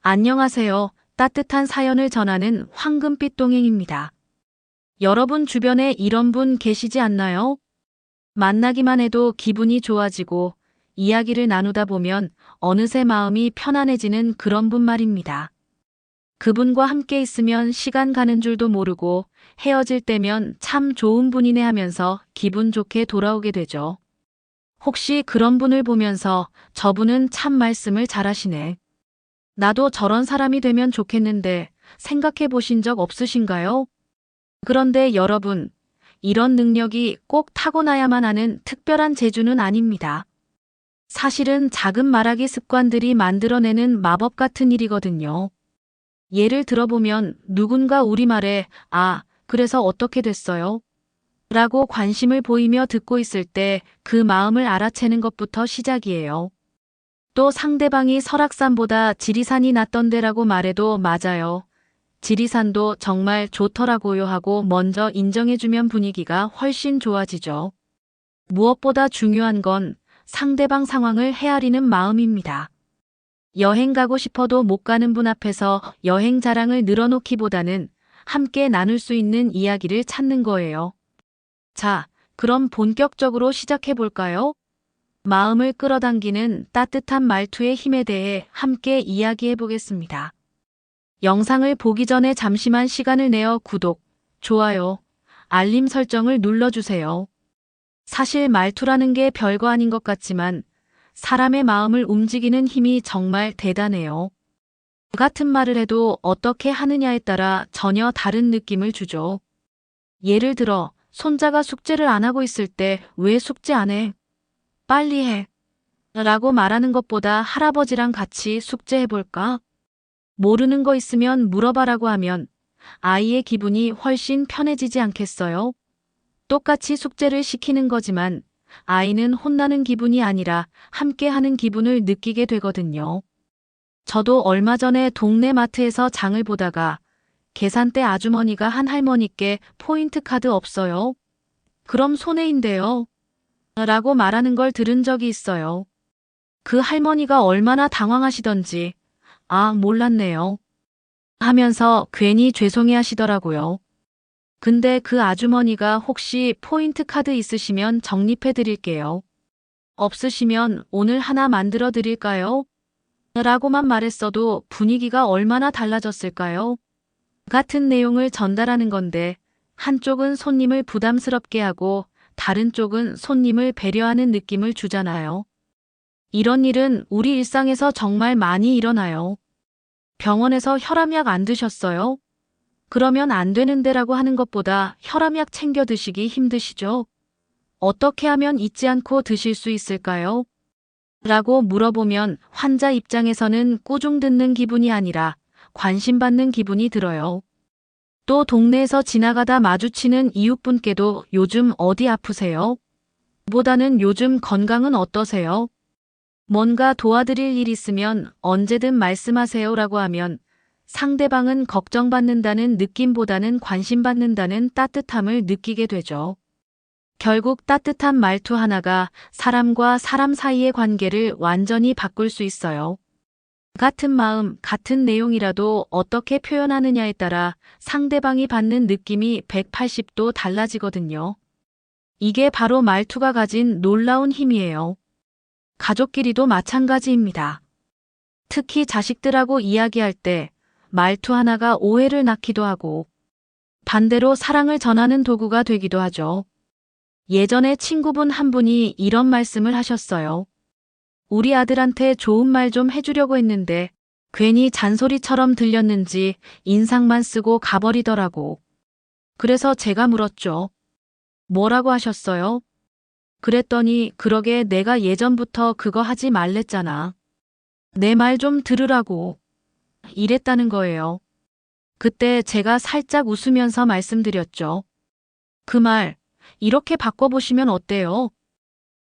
안녕하세요. 따뜻한 사연을 전하는 황금빛 동행입니다. 여러분 주변에 이런 분 계시지 않나요? 만나기만 해도 기분이 좋아지고 이야기를 나누다 보면 어느새 마음이 편안해지는 그런 분 말입니다. 그분과 함께 있으면 시간 가는 줄도 모르고 헤어질 때면 참 좋은 분이네 하면서 기분 좋게 돌아오게 되죠. 혹시 그런 분을 보면서 저분은 참 말씀을 잘하시네. 나도 저런 사람이 되면 좋겠는데 생각해 보신 적 없으신가요? 그런데 여러분, 이런 능력이 꼭 타고나야만 하는 특별한 재주는 아닙니다. 사실은 작은 말하기 습관들이 만들어내는 마법 같은 일이거든요. 예를 들어보면 누군가 우리말에 그래서 어떻게 됐어요? 라고 관심을 보이며 듣고 있을 때 그 마음을 알아채는 것부터 시작이에요. 또 상대방이 설악산보다 지리산이 낫던데라고 말해도 맞아요. 지리산도 정말 좋더라고요 하고 먼저 인정해주면 분위기가 훨씬 좋아지죠. 무엇보다 중요한 건 상대방 상황을 헤아리는 마음입니다. 여행 가고 싶어도 못 가는 분 앞에서 여행 자랑을 늘어놓기보다는 함께 나눌 수 있는 이야기를 찾는 거예요. 자, 그럼 본격적으로 시작해 볼까요? 마음을 끌어당기는 따뜻한 말투의 힘에 대해 함께 이야기해 보겠습니다. 영상을 보기 전에 잠시만 시간을 내어 구독, 좋아요, 알림 설정을 눌러주세요. 사실 말투라는 게 별거 아닌 것 같지만 사람의 마음을 움직이는 힘이 정말 대단해요. 같은 말을 해도 어떻게 하느냐에 따라 전혀 다른 느낌을 주죠. 예를 들어, 손자가 숙제를 안 하고 있을 때 왜 숙제 안 해? 빨리 해. 라고 말하는 것보다 할아버지랑 같이 숙제해볼까? 모르는 거 있으면 물어봐라고 하면 아이의 기분이 훨씬 편해지지 않겠어요? 똑같이 숙제를 시키는 거지만 아이는 혼나는 기분이 아니라 함께하는 기분을 느끼게 되거든요. 저도 얼마 전에 동네 마트에서 장을 보다가 계산대 아주머니가 한 할머니께 포인트 카드 없어요? 그럼 손해인데요. 라고 말하는 걸 들은 적이 있어요. 그 할머니가 얼마나 당황하시던지, 몰랐네요. 하면서 괜히 죄송해 하시더라고요. 근데 그 아주머니가 혹시 포인트 카드 있으시면 적립해 드릴게요. 없으시면 오늘 하나 만들어 드릴까요? 라고만 말했어도 분위기가 얼마나 달라졌을까요? 같은 내용을 전달하는 건데, 한쪽은 손님을 부담스럽게 하고 다른 쪽은 손님을 배려하는 느낌을 주잖아요. 이런 일은 우리 일상에서 정말 많이 일어나요. 병원에서 혈압약 안 드셨어요? 그러면 안 되는데라고 하는 것보다 혈압약 챙겨 드시기 힘드시죠? 어떻게 하면 잊지 않고 드실 수 있을까요? 라고 물어보면 환자 입장에서는 꾸중 듣는 기분이 아니라 관심받는 기분이 들어요. 또 동네에서 지나가다 마주치는 이웃분께도 요즘 어디 아프세요? 보다는 요즘 건강은 어떠세요? 뭔가 도와드릴 일 있으면 언제든 말씀하세요라고 하면 상대방은 걱정받는다는 느낌보다는 관심받는다는 따뜻함을 느끼게 되죠. 결국 따뜻한 말투 하나가 사람과 사람 사이의 관계를 완전히 바꿀 수 있어요. 같은 마음, 같은 내용이라도 어떻게 표현하느냐에 따라 상대방이 받는 느낌이 180도 달라지거든요. 이게 바로 말투가 가진 놀라운 힘이에요. 가족끼리도 마찬가지입니다. 특히 자식들하고 이야기할 때 말투 하나가 오해를 낳기도 하고 반대로 사랑을 전하는 도구가 되기도 하죠. 예전에 친구분 한 분이 이런 말씀을 하셨어요. 우리 아들한테 좋은 말 좀 해주려고 했는데 괜히 잔소리처럼 들렸는지 인상만 쓰고 가버리더라고. 그래서 제가 물었죠. 뭐라고 하셨어요? 그랬더니 그러게 내가 예전부터 그거 하지 말랬잖아. 내 말 좀 들으라고. 이랬다는 거예요. 그때 제가 살짝 웃으면서 말씀드렸죠. 그 말, 이렇게 바꿔보시면 어때요?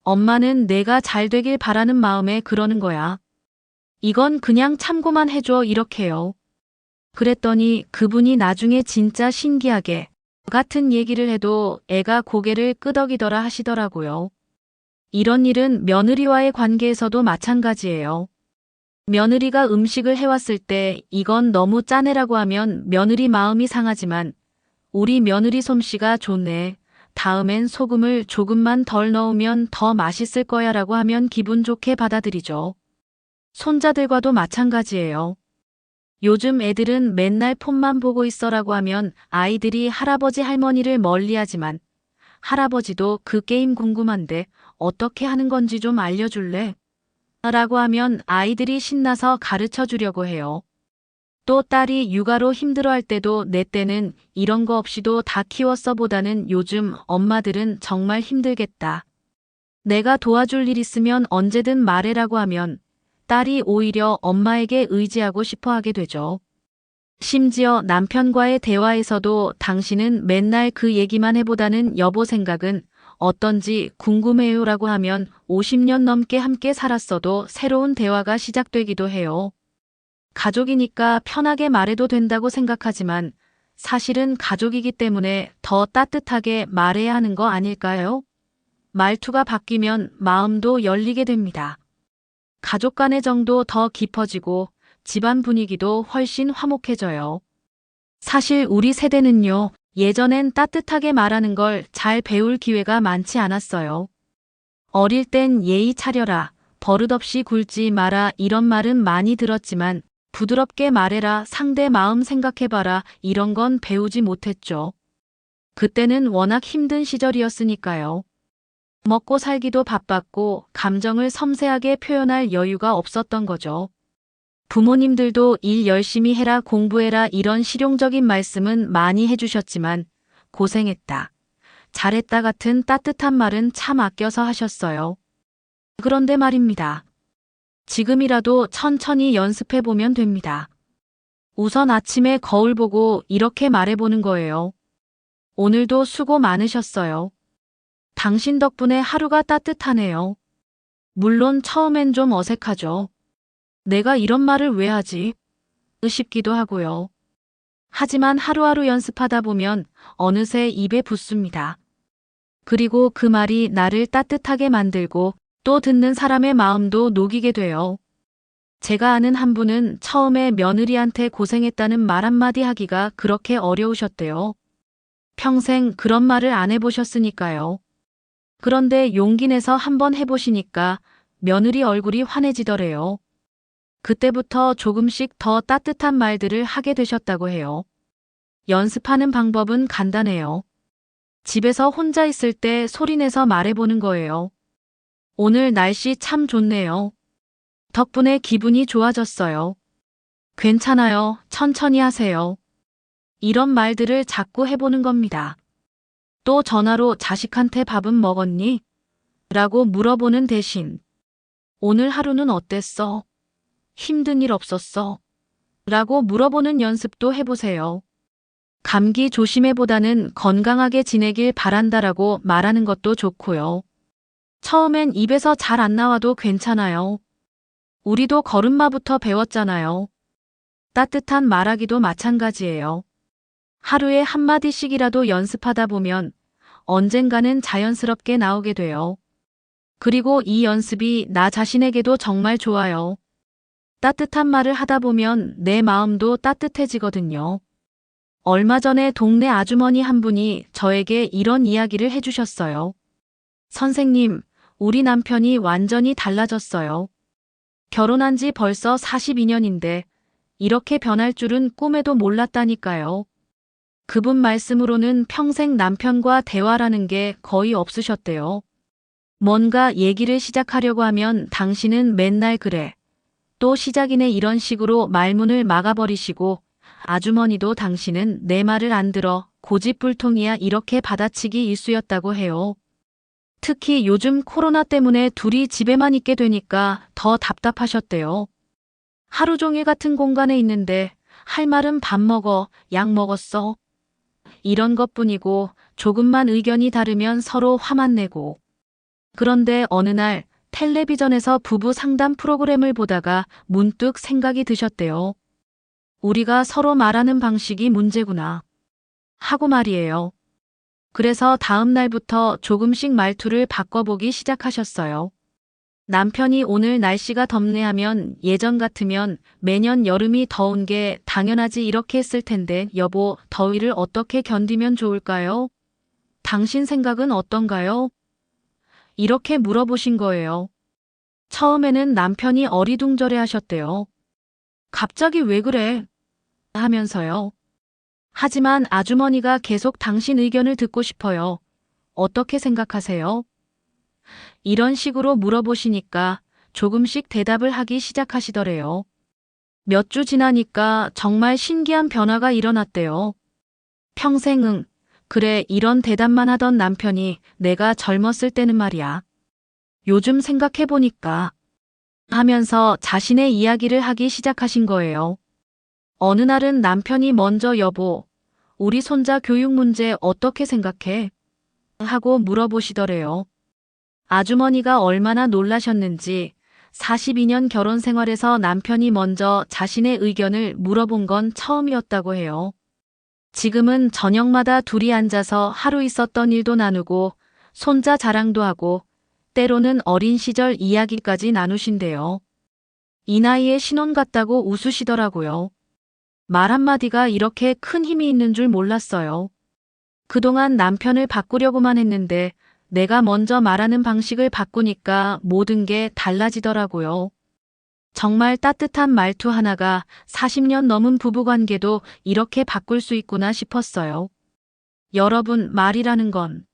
엄마는 내가 잘 되길 바라는 마음에 그러는 거야. 이건 그냥 참고만 해줘 이렇게요. 그랬더니 그분이 나중에 진짜 신기하게 같은 얘기를 해도 애가 고개를 끄덕이더라 하시더라고요. 이런 일은 며느리와의 관계에서도 마찬가지예요. 며느리가 음식을 해왔을 때 이건 너무 짜네라고 하면 며느리 마음이 상하지만 우리 며느리 솜씨가 좋네. 다음엔 소금을 조금만 덜 넣으면 더 맛있을 거야 라고 하면 기분 좋게 받아들이죠. 손자들과도 마찬가지예요. 요즘 애들은 맨날 폰만 보고 있어라고 하면 아이들이 할아버지 할머니를 멀리하지만 할아버지도 그 게임 궁금한데 어떻게 하는 건지 좀 알려줄래? 라고 하면 아이들이 신나서 가르쳐 주려고 해요. 또 딸이 육아로 힘들어할 때도 내 때는 이런 거 없이도 다 키웠어 보다는 요즘 엄마들은 정말 힘들겠다. 내가 도와줄 일 있으면 언제든 말해라고 하면 딸이 오히려 엄마에게 의지하고 싶어 하게 되죠. 심지어 남편과의 대화에서도 당신은 맨날 그 얘기만 해보다는 여보 생각은 어떤지 궁금해요라고 하면 50년 넘게 함께 살았어도 새로운 대화가 시작되기도 해요. 가족이니까 편하게 말해도 된다고 생각하지만 사실은 가족이기 때문에 더 따뜻하게 말해야 하는 거 아닐까요? 말투가 바뀌면 마음도 열리게 됩니다. 가족 간의 정도 더 깊어지고 집안 분위기도 훨씬 화목해져요. 사실 우리 세대는요, 예전엔 따뜻하게 말하는 걸 잘 배울 기회가 많지 않았어요. 어릴 땐 예의 차려라, 버릇없이 굴지 마라 이런 말은 많이 들었지만 부드럽게 말해라, 상대 마음 생각해봐라 이런 건 배우지 못했죠. 그때는 워낙 힘든 시절이었으니까요. 먹고 살기도 바빴고 감정을 섬세하게 표현할 여유가 없었던 거죠. 부모님들도 일 열심히 해라, 공부해라 이런 실용적인 말씀은 많이 해주셨지만 고생했다, 잘했다 같은 따뜻한 말은 참 아껴서 하셨어요. 그런데 말입니다. 지금이라도 천천히 연습해보면 됩니다. 우선 아침에 거울 보고 이렇게 말해보는 거예요. 오늘도 수고 많으셨어요. 당신 덕분에 하루가 따뜻하네요. 물론 처음엔 좀 어색하죠. 내가 이런 말을 왜 하지? 싶기도 하고요. 하지만 하루하루 연습하다 보면 어느새 입에 붙습니다. 그리고 그 말이 나를 따뜻하게 만들고 또 듣는 사람의 마음도 녹이게 돼요. 제가 아는 한 분은 처음에 며느리한테 고생했다는 말 한마디 하기가 그렇게 어려우셨대요. 평생 그런 말을 안 해보셨으니까요. 그런데 용기 내서 한번 해보시니까 며느리 얼굴이 환해지더래요. 그때부터 조금씩 더 따뜻한 말들을 하게 되셨다고 해요. 연습하는 방법은 간단해요. 집에서 혼자 있을 때 소리내서 말해보는 거예요. 오늘 날씨 참 좋네요. 덕분에 기분이 좋아졌어요. 괜찮아요. 천천히 하세요. 이런 말들을 자꾸 해보는 겁니다. 또 전화로 자식한테 밥은 먹었니? 라고 물어보는 대신 오늘 하루는 어땠어? 힘든 일 없었어? 라고 물어보는 연습도 해보세요. 감기 조심해보다는 건강하게 지내길 바란다라고 말하는 것도 좋고요. 처음엔 입에서 잘 안 나와도 괜찮아요. 우리도 걸음마부터 배웠잖아요. 따뜻한 말하기도 마찬가지예요. 하루에 한마디씩이라도 연습하다 보면 언젠가는 자연스럽게 나오게 돼요. 그리고 이 연습이 나 자신에게도 정말 좋아요. 따뜻한 말을 하다 보면 내 마음도 따뜻해지거든요. 얼마 전에 동네 아주머니 한 분이 저에게 이런 이야기를 해주셨어요. 선생님, 우리 남편이 완전히 달라졌어요. 결혼한 지 벌써 42년인데 이렇게 변할 줄은 꿈에도 몰랐다니까요. 그분 말씀으로는 평생 남편과 대화라는 게 거의 없으셨대요. 뭔가 얘기를 시작하려고 하면 당신은 맨날 그래. 또 시작이네 이런 식으로 말문을 막아버리시고 아주머니도 당신은 내 말을 안 들어 고집불통이야 이렇게 받아치기 일쑤였다고 해요. 특히 요즘 코로나 때문에 둘이 집에만 있게 되니까 더 답답하셨대요. 하루 종일 같은 공간에 있는데 할 말은 밥 먹어, 약 먹었어. 이런 것뿐이고 조금만 의견이 다르면 서로 화만 내고. 그런데 어느 날 텔레비전에서 부부 상담 프로그램을 보다가 문득 생각이 드셨대요. 우리가 서로 말하는 방식이 문제구나 하고 말이에요. 그래서 다음 날부터 조금씩 말투를 바꿔보기 시작하셨어요. 남편이 오늘 날씨가 덥네 하면 예전 같으면 매년 여름이 더운 게 당연하지 이렇게 했을 텐데 여보, 더위를 어떻게 견디면 좋을까요? 당신 생각은 어떤가요? 이렇게 물어보신 거예요. 처음에는 남편이 어리둥절해 하셨대요. 갑자기 왜 그래? 하면서요. 하지만 아주머니가 계속 당신 의견을 듣고 싶어요. 어떻게 생각하세요? 이런 식으로 물어보시니까 조금씩 대답을 하기 시작하시더래요. 몇 주 지나니까 정말 신기한 변화가 일어났대요. 평생 그래 이런 대답만 하던 남편이 내가 젊었을 때는 말이야. 요즘 생각해보니까 하면서 자신의 이야기를 하기 시작하신 거예요. 어느 날은 남편이 먼저 여보, 우리 손자 교육 문제 어떻게 생각해? 하고 물어보시더래요. 아주머니가 얼마나 놀라셨는지 42년 결혼 생활에서 남편이 먼저 자신의 의견을 물어본 건 처음이었다고 해요. 지금은 저녁마다 둘이 앉아서 하루 있었던 일도 나누고 손자 자랑도 하고 때로는 어린 시절 이야기까지 나누신대요. 이 나이에 신혼 같다고 웃으시더라고요. 말 한마디가 이렇게 큰 힘이 있는 줄 몰랐어요. 그동안 남편을 바꾸려고만 했는데 내가 먼저 말하는 방식을 바꾸니까 모든 게 달라지더라고요. 정말 따뜻한 말투 하나가 40년 넘은 부부관계도 이렇게 바꿀 수 있구나 싶었어요. 여러분, 말이라는 건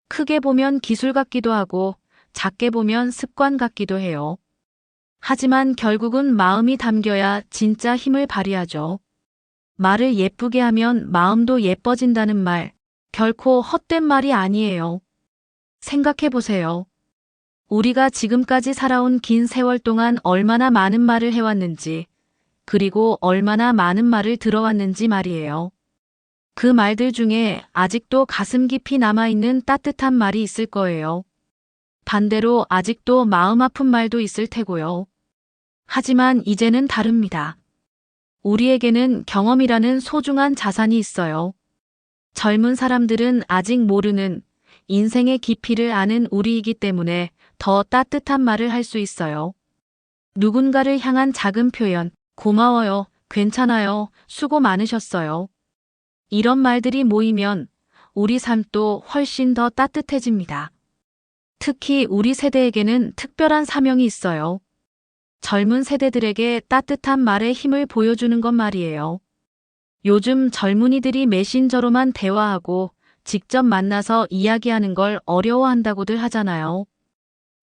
크게 보면 기술 같기도 하고 작게 보면 습관 같기도 해요. 하지만 결국은 마음이 담겨야 진짜 힘을 발휘하죠. 말을 예쁘게 하면 마음도 예뻐진다는 말, 결코 헛된 말이 아니에요. 생각해 보세요. 우리가 지금까지 살아온 긴 세월 동안 얼마나 많은 말을 해왔는지, 그리고 얼마나 많은 말을 들어왔는지 말이에요. 그 말들 중에 아직도 가슴 깊이 남아있는 따뜻한 말이 있을 거예요. 반대로 아직도 마음 아픈 말도 있을 테고요. 하지만 이제는 다릅니다. 우리에게는 경험이라는 소중한 자산이 있어요. 젊은 사람들은 아직 모르는 인생의 깊이를 아는 우리이기 때문에 더 따뜻한 말을 할 수 있어요. 누군가를 향한 작은 표현, 고마워요, 괜찮아요, 수고 많으셨어요. 이런 말들이 모이면 우리 삶도 훨씬 더 따뜻해집니다. 특히 우리 세대에게는 특별한 사명이 있어요. 젊은 세대들에게 따뜻한 말의 힘을 보여주는 것 말이에요. 요즘 젊은이들이 메신저로만 대화하고 직접 만나서 이야기하는 걸 어려워한다고들 하잖아요.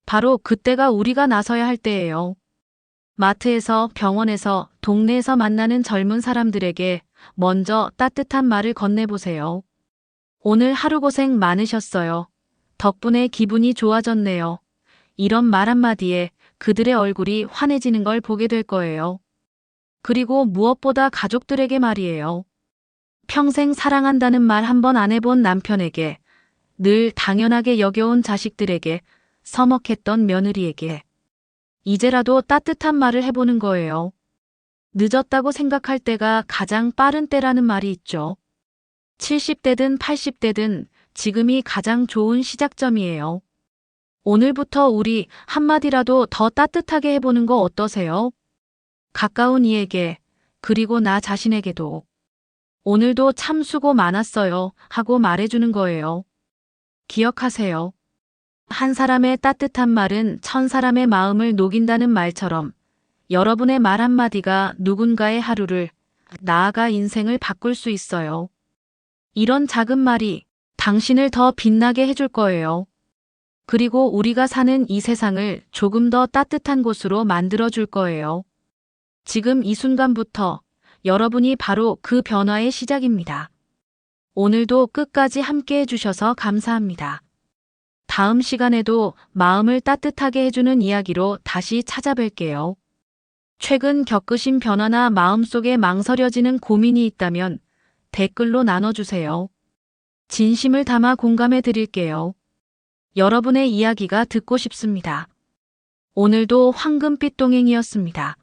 바로 그때가 우리가 나서야 할 때예요. 마트에서, 병원에서, 동네에서 만나는 젊은 사람들에게 먼저 따뜻한 말을 건네보세요. 오늘 하루 고생 많으셨어요. 덕분에 기분이 좋아졌네요. 이런 말 한마디에 그들의 얼굴이 환해지는 걸 보게 될 거예요. 그리고 무엇보다 가족들에게 말이에요. 평생 사랑한다는 말 한 번 안 해본 남편에게, 늘 당연하게 여겨온 자식들에게, 서먹했던 며느리에게 이제라도 따뜻한 말을 해보는 거예요. 늦었다고 생각할 때가 가장 빠른 때라는 말이 있죠. 70대든 80대든 지금이 가장 좋은 시작점이에요. 오늘부터 우리 한마디라도 더 따뜻하게 해보는 거 어떠세요? 가까운 이에게, 그리고 나 자신에게도 오늘도 참 수고 많았어요 하고 말해주는 거예요. 기억하세요. 한 사람의 따뜻한 말은 천 사람의 마음을 녹인다는 말처럼 여러분의 말 한마디가 누군가의 하루를, 나아가 인생을 바꿀 수 있어요. 이런 작은 말이 당신을 더 빛나게 해줄 거예요. 그리고 우리가 사는 이 세상을 조금 더 따뜻한 곳으로 만들어 줄 거예요. 지금 이 순간부터 여러분이 바로 그 변화의 시작입니다. 오늘도 끝까지 함께 해주셔서 감사합니다. 다음 시간에도 마음을 따뜻하게 해주는 이야기로 다시 찾아뵐게요. 최근 겪으신 변화나 마음속에 망설여지는 고민이 있다면 댓글로 나눠주세요. 진심을 담아 공감해 드릴게요. 여러분의 이야기가 듣고 싶습니다. 오늘도 황금빛 동행이었습니다.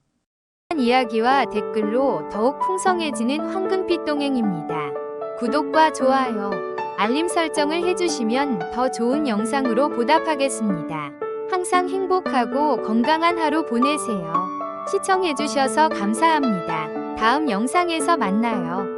이야기와 댓글로 더욱 풍성해지는 황금빛 동행입니다. 구독과 좋아요, 알림 설정을 해주시면 더 좋은 영상으로 보답하겠습니다. 항상 행복하고 건강한 하루 보내세요. 시청해주셔서 감사합니다. 다음 영상에서 만나요.